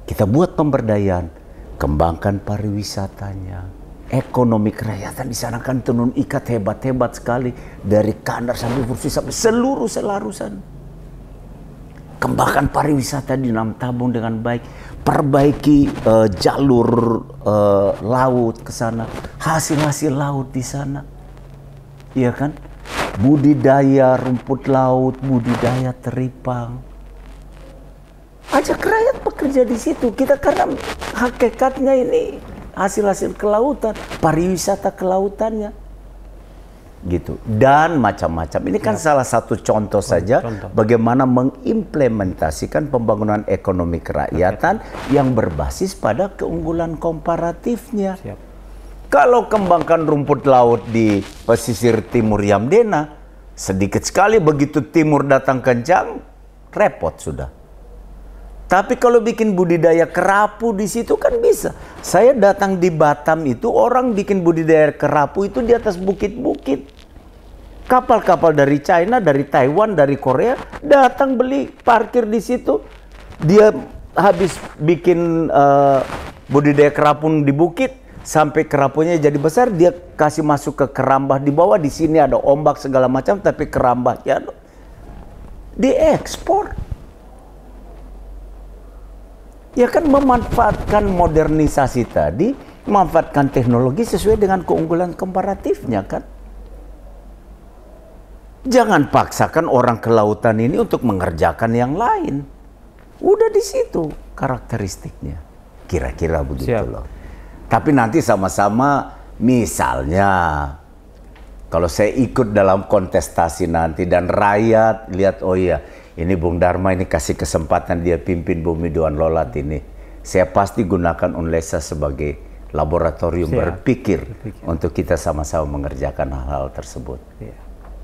Kita buat pemberdayaan, kembangkan pariwisatanya. Ekonomi kerakyatan di sana kan tenun ikat hebat-hebat sekali. Dari Kandar sampai Bursi sampai seluruh Selaru sana. Kembangkan pariwisata di Nam Tabung dengan baik. Perbaiki jalur laut ke sana. Hasil-hasil laut di sana. Iya kan? Budidaya rumput laut, budidaya teripang. Ajak rakyat bekerja di situ. Kita karena hakikatnya ini hasil-hasil kelautan, pariwisata kelautannya, gitu. Dan macam-macam. Ini kan salah satu contoh saja bagaimana mengimplementasikan pembangunan ekonomi kerakyatan yang berbasis pada keunggulan komparatifnya. Kalau kembangkan rumput laut di pesisir timur Yamdena, sedikit sekali begitu timur datang kencang, repot sudah. Tapi kalau bikin budidaya kerapu di situ kan bisa. Saya datang di Batam itu, orang bikin budidaya kerapu itu di atas bukit-bukit. Kapal-kapal dari China, dari Taiwan, dari Korea datang beli parkir di situ. Dia habis bikin budidaya kerapu di bukit, sampai kerapunya jadi besar, dia kasih masuk ke kerambah di bawah. Di sini ada ombak segala macam, tapi kerambahnya diekspor. Ya kan memanfaatkan modernisasi tadi, memanfaatkan teknologi sesuai dengan keunggulan komparatifnya kan. Jangan paksakan orang kelautan ini untuk mengerjakan yang lain. Udah di situ karakteristiknya. Kira-kira begitu loh. Tapi nanti sama-sama misalnya kalau saya ikut dalam kontestasi nanti dan rakyat lihat, oh iya, ini Bung Dharma ini kasih kesempatan dia pimpin Bumi Duan Lolat ini. Saya pasti gunakan Unlesa sebagai laboratorium berpikir untuk kita sama-sama mengerjakan hal-hal tersebut.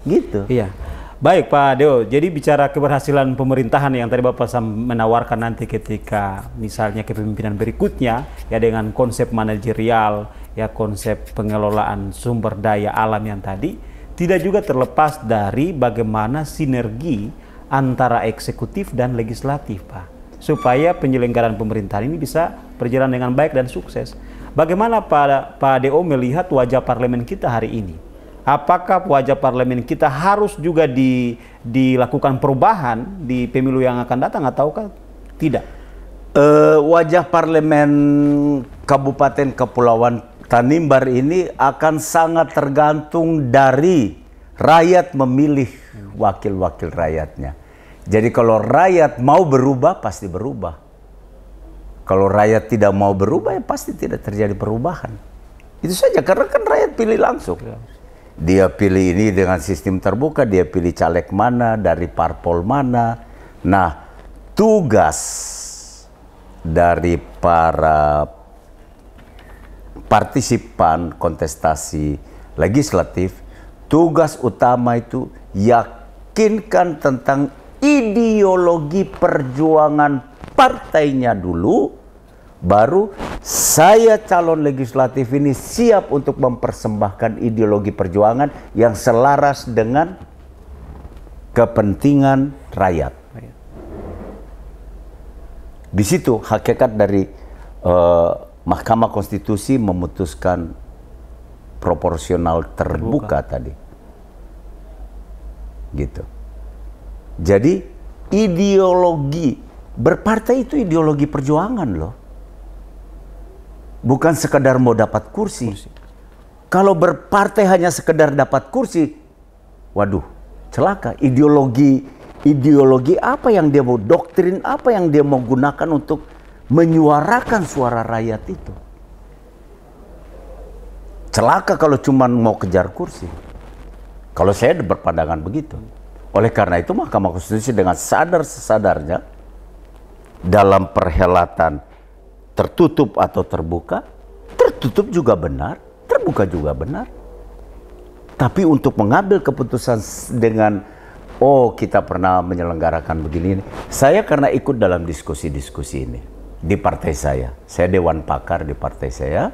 Gitu. Iya. Baik Pak Deo, jadi bicara keberhasilan pemerintahan yang tadi Bapak menawarkan nanti ketika misalnya kepemimpinan berikutnya, ya dengan konsep manajerial, ya konsep pengelolaan sumber daya alam yang tadi, tidak juga terlepas dari bagaimana sinergi antara eksekutif dan legislatif Pak, supaya penyelenggaraan pemerintahan ini bisa berjalan dengan baik dan sukses. Bagaimana Pak Deo melihat wajah parlemen kita hari ini? Apakah wajah parlemen kita harus juga dilakukan perubahan di pemilu yang akan datang ataukah tidak? Wajah parlemen Kabupaten Kepulauan Tanimbar ini akan sangat tergantung dari rakyat memilih wakil-wakil rakyatnya. Jadi kalau rakyat mau berubah, pasti berubah. Kalau rakyat tidak mau berubah, ya pasti tidak terjadi perubahan. Itu saja, karena kan rakyat pilih langsung. Dia pilih ini dengan sistem terbuka, dia pilih caleg mana, dari parpol mana. Nah, tugas dari para partisipan kontestasi legislatif, tugas utama itu yakinkan tentang ideologi perjuangan partainya dulu, baru saya calon legislatif ini siap untuk mempersembahkan ideologi perjuangan yang selaras dengan kepentingan rakyat. Di situ hakikat dari Mahkamah Konstitusi memutuskan proporsional terbuka tadi. Gitu. Jadi ideologi berpartai itu ideologi perjuangan loh. Bukan sekedar mau dapat kursi. Kalau berpartai hanya sekedar dapat kursi, waduh, celaka. Ideologi apa yang dia mau, doktrin apa yang dia mau gunakan untuk menyuarakan suara rakyat itu. Celaka kalau cuma mau kejar kursi. Kalau saya berpandangan begitu. Oleh karena itu Mahkamah Konstitusi dengan sadar-sesadarnya dalam perhelatan tertutup atau terbuka, tertutup juga benar, terbuka juga benar. Tapi untuk mengambil keputusan dengan, oh kita pernah menyelenggarakan begini, saya karena ikut dalam diskusi-diskusi ini di partai saya Dewan Pakar di partai saya,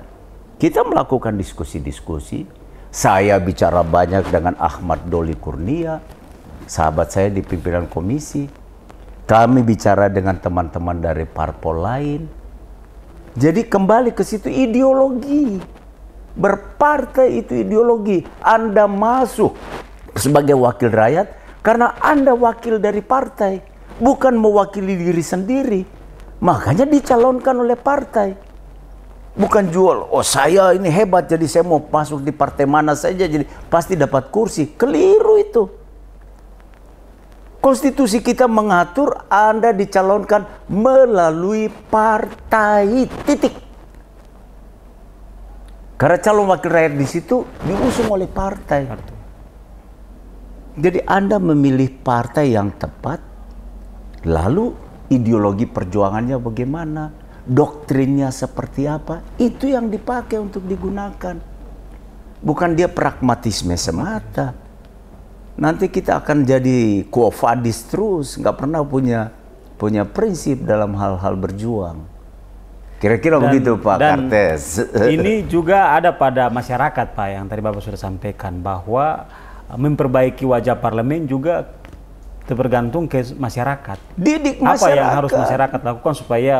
kita melakukan diskusi-diskusi. Saya bicara banyak dengan Ahmad Doli Kurnia, sahabat saya di pimpinan komisi. Kami bicara dengan teman-teman dari parpol lain. Jadi kembali ke situ, ideologi. Berpartai itu ideologi. Anda masuk sebagai wakil rakyat karena Anda wakil dari partai, bukan mewakili diri sendiri. Makanya dicalonkan oleh partai. Bukan jual, oh saya ini hebat jadi saya mau masuk di partai mana saja jadi pasti dapat kursi. Keliru itu. Konstitusi kita mengatur Anda dicalonkan melalui partai, titik. Karena calon wakil rakyat di situ diusung oleh partai. Jadi Anda memilih partai yang tepat, lalu ideologi perjuangannya bagaimana, doktrinnya seperti apa, itu yang dipakai untuk digunakan. Bukan dia pragmatisme semata. Nanti kita akan jadi quo vadis terus, nggak pernah punya prinsip dalam hal-hal berjuang. Kira-kira begitu Pak Kartes. Ini juga ada pada masyarakat Pak, yang tadi Bapak sudah sampaikan bahwa memperbaiki wajah parlemen juga tergantung ke masyarakat. Didik masyarakat. Apa yang harus masyarakat lakukan supaya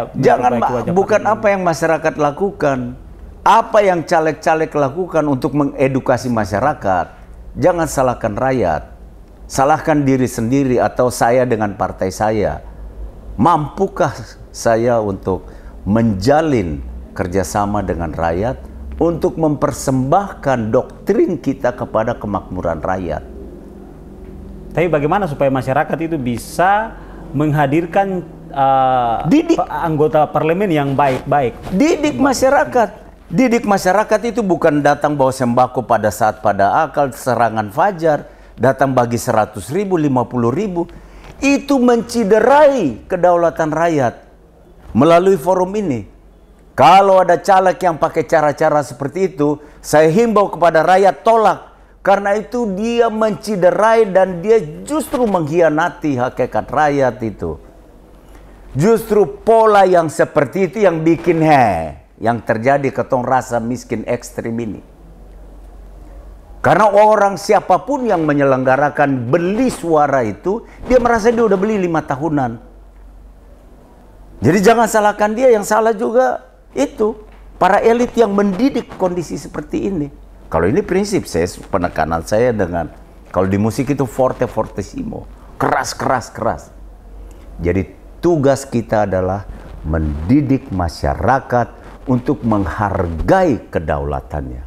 bukan apa yang masyarakat lakukan, apa yang caleg-caleg lakukan untuk mengedukasi masyarakat. Jangan salahkan rakyat, salahkan diri sendiri atau saya dengan partai saya. Mampukah saya untuk menjalin kerjasama dengan rakyat untuk mempersembahkan doktrin kita kepada kemakmuran rakyat. Tapi bagaimana supaya masyarakat itu bisa menghadirkan anggota parlemen yang baik-baik? Didik masyarakat. Didik masyarakat itu bukan datang bawa sembako pada saat pada akal serangan fajar, datang bagi 100.000, 50.000. Itu menciderai kedaulatan rakyat melalui forum ini. Kalau ada caleg yang pakai cara-cara seperti itu, saya himbau kepada rakyat tolak. Karena itu dia menciderai dan dia justru mengkhianati hakikat rakyat itu. Justru pola yang seperti itu yang bikin yang terjadi ketong rasa miskin ekstrim ini. Karena orang siapapun yang menyelenggarakan beli suara itu, dia merasa dia udah beli 5 tahunan. Jadi jangan salahkan dia, yang salah juga itu para elit yang mendidik kondisi seperti ini. Kalau ini prinsip saya, penekanan saya dengan, kalau di musik itu forte fortissimo, keras keras keras. Jadi tugas kita adalah mendidik masyarakat untuk menghargai kedaulatannya.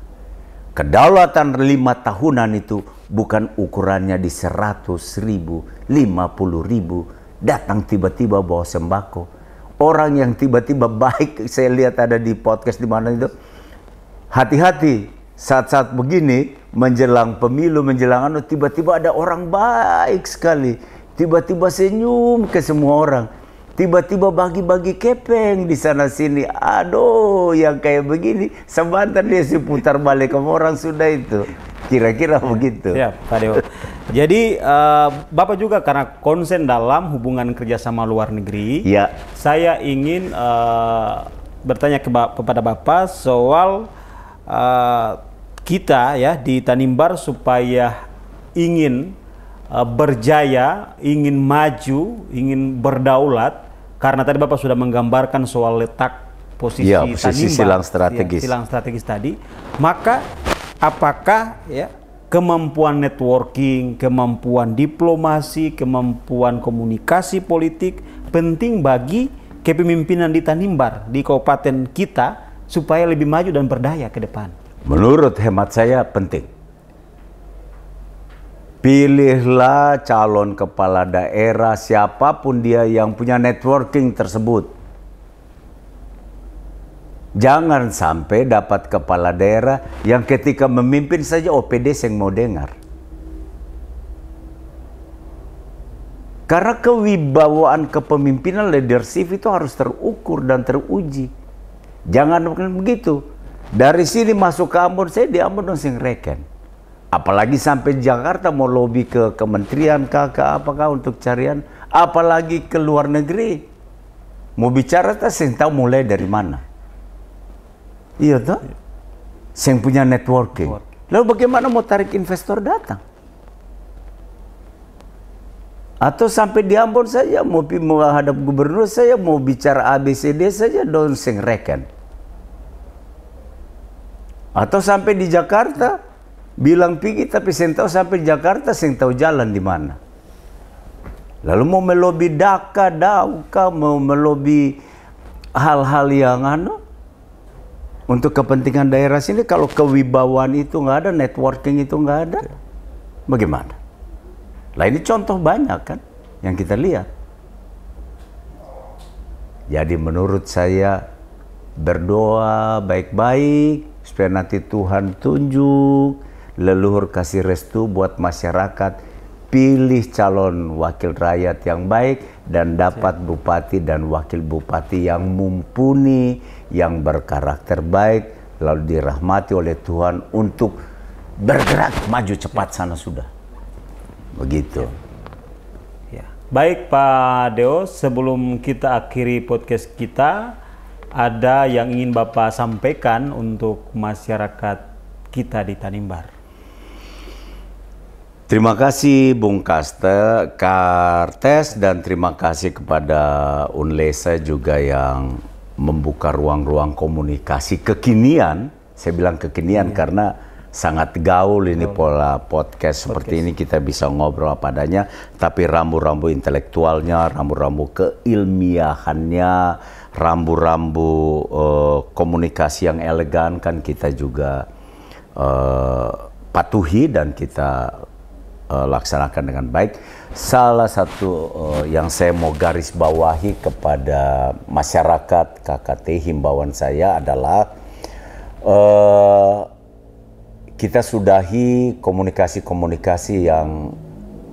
Kedaulatan 5 tahunan itu bukan ukurannya di 100.000, 50.000, datang tiba-tiba bawa sembako. Orang yang tiba-tiba baik, saya lihat ada di podcast di mana itu, hati-hati saat-saat begini menjelang pemilu, menjelang tiba-tiba ada orang baik sekali, tiba-tiba senyum ke semua orang. Tiba-tiba bagi-bagi kepeng di sana sini. Aduh, yang kayak begini sebentar dia seputar balik ke orang sudah itu. Kira-kira begitu. Ya, Pak Deo. Jadi Bapak juga karena konsen dalam hubungan kerjasama luar negeri. Ya. Saya ingin bertanya kepada Bapak soal kita ya di Tanimbar supaya ingin berjaya, ingin maju, ingin berdaulat. Karena tadi Bapak sudah menggambarkan soal letak posisi Tanimbar, silang strategis. silang strategis tadi. Maka apakah ya kemampuan networking, kemampuan diplomasi, kemampuan komunikasi politik penting bagi kepemimpinan di Tanimbar, di kabupaten kita supaya lebih maju dan berdaya ke depan? Menurut hemat saya penting. Pilihlah calon kepala daerah siapapun dia yang punya networking tersebut. Jangan sampai dapat kepala daerah yang ketika memimpin saja OPD yang mau dengar. Karena kewibawaan kepemimpinan leadership itu harus terukur dan teruji. Jangan begitu. Dari sini masuk ke Ambon, saya di Ambon sing reken. Apalagi sampai Jakarta mau lobby ke kementerian ke apakah untuk carian, apalagi ke luar negeri. Mau bicara saya tahu mulai dari mana. Iya toh? Saya punya networking. Lalu bagaimana mau tarik investor datang? Atau sampai di Ambon saja mau menghadap gubernur saya mau bicara ABCD saja don sing reken. Atau sampai di Jakarta bilang pergi tapi saya tahu sampai Jakarta saya tahu jalan di mana. Lalu mau melobi Daka, Dauka, mau melobi hal-hal yang untuk kepentingan daerah sini, kalau kewibawaan itu nggak ada, networking itu nggak ada, bagaimana? Lah ini contoh banyak kan yang kita lihat. Jadi menurut saya berdoa baik-baik supaya nanti Tuhan tunjuk, leluhur kasih restu buat masyarakat, pilih calon wakil rakyat yang baik dan dapat bupati dan wakil bupati yang mumpuni, yang berkarakter baik, lalu dirahmati oleh Tuhan untuk bergerak maju cepat sana sudah. Begitu. Ya. Baik Pak Deo, sebelum kita akhiri podcast kita, ada yang ingin Bapak sampaikan untuk masyarakat kita di Tanimbar? Terima kasih Bung Kartes dan terima kasih kepada Unlesa juga yang membuka ruang-ruang komunikasi kekinian. Saya bilang kekinian karena sangat gaul ini pola podcast seperti ini, kita bisa ngobrol apa adanya, tapi rambu-rambu intelektualnya, rambu-rambu keilmiahannya, rambu-rambu komunikasi yang elegan kan kita juga patuhi dan kita laksanakan dengan baik. Salah satu yang saya mau garis bawahi kepada masyarakat KKT, himbauan saya adalah kita sudahi komunikasi-komunikasi yang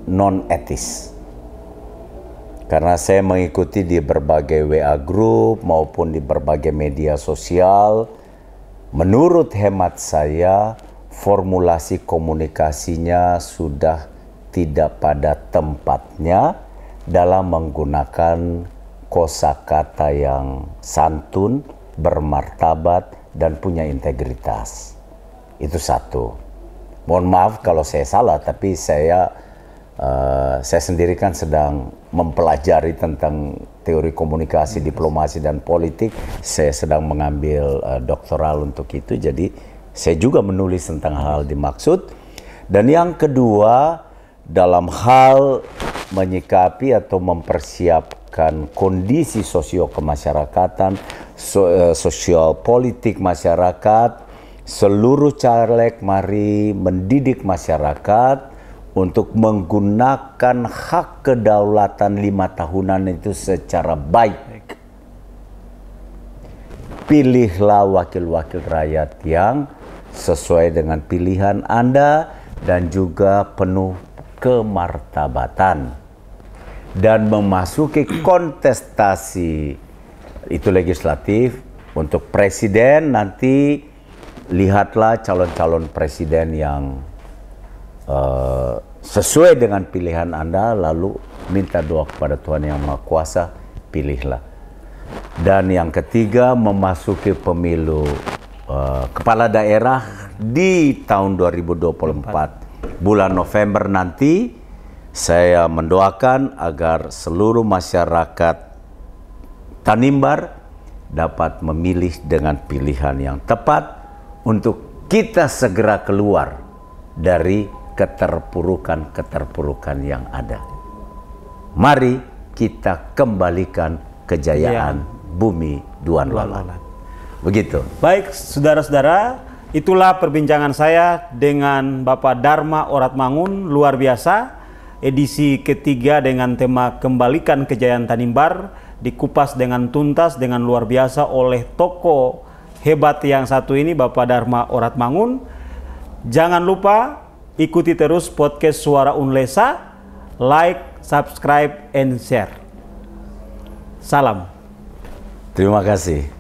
non-etis. Karena saya mengikuti di berbagai WA group maupun di berbagai media sosial, menurut hemat saya, formulasi komunikasinya sudah tidak pada tempatnya dalam menggunakan kosakata yang santun, bermartabat, dan punya integritas. Itu satu. Mohon maaf kalau saya salah, tapi saya sendiri kan sedang mempelajari tentang teori komunikasi, diplomasi, dan politik. Saya sedang mengambil doktoral untuk itu, jadi saya juga menulis tentang hal dimaksud. Dan yang kedua, dalam hal menyikapi atau mempersiapkan kondisi sosio-kemasyarakatan, sosial politik masyarakat, seluruh caleg mari mendidik masyarakat untuk menggunakan hak kedaulatan 5 tahunan itu secara baik. Pilihlah wakil-wakil rakyat yang sesuai dengan pilihan Anda dan juga penuh kemartabatan. Dan memasuki kontestasi itu legislatif, untuk presiden nanti lihatlah calon-calon presiden yang sesuai dengan pilihan Anda, lalu minta doa kepada Tuhan Yang Maha Kuasa, pilihlah. Dan yang ketiga, memasuki pemilu kepala daerah di tahun 2024 bulan November nanti, saya mendoakan agar seluruh masyarakat Tanimbar dapat memilih dengan pilihan yang tepat untuk kita segera keluar dari keterpurukan-keterpurukan yang ada. Mari kita kembalikan kejayaan bumi Duan Lalat. Begitu. Baik, saudara-saudara, itulah perbincangan saya dengan Bapak Dharma Oratmangun, luar biasa. Edisi ketiga dengan tema Kembalikan Kejayaan Tanimbar, dikupas dengan tuntas, dengan luar biasa oleh tokoh hebat yang satu ini, Bapak Dharma Oratmangun. Jangan lupa ikuti terus podcast Suara Unlesa, like, subscribe, and share. Salam. Terima kasih.